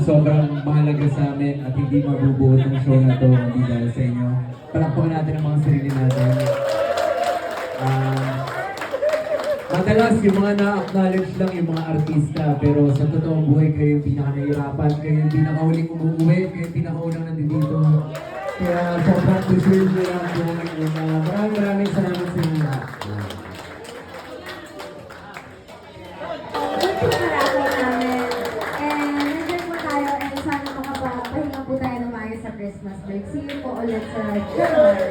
Sobrang mahalaga sa amin at hindi mabubuo ng show na to hindi dahil sa inyo. Palakpakan natin ang mga sarili natin. Madalas yung mga na-acknowledge lang yung mga artista, pero sa totoong buhay kayo yung pinaka-nahirapan, kayo yung pinaka-huling umuwi, kayo yung pinaka-unang nandito. Kaya sobrang deserve nyo lang yung maraming salamat sa inyo lahat. Ito yung maraming namin. And nandiyan po tayo and sana makapahinga po tayo ng maayos sa Christmas break. See you po ulit sa January.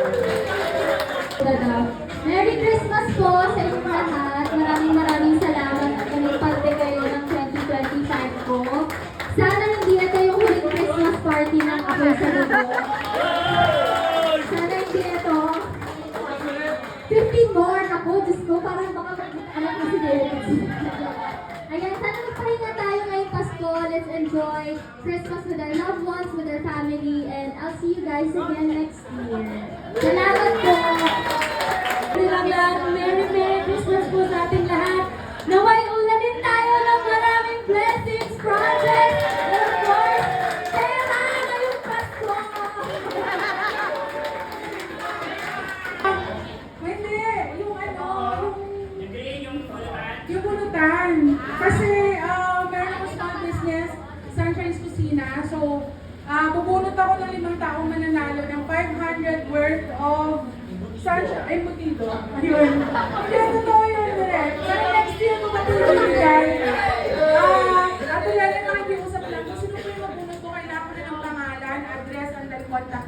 Merry Christmas po sa inyong lahat. Maraming salamat at naging parte kayo ng 2025 po. Sana hindi ito yung huling Christmas party ng Ako sa Lugo. Sana hindi ito. 15 more! Ako, Diyos ko, parang baka alam ko si Derek. Ayan, sana magpahinga tayo ngayong Pasko. Let's enjoy Christmas with our loved ones, with our family, and I'll see you guys again next year. Salamat po! Merry Christmas po sa ating lahat. Naway ulanin tayo ng maraming blessings, projects, and of course, pera ngayong Pasko! Hindi, yung pulutan. Kasi meron ako small business, Sunshine's Kusina. So, bubunot ako ng 5 taong mananalo ng 500 worth of Sunshine, ay putido. Ayun. Hindi, totoo yun, direct. Pero next year ko matuloy yan.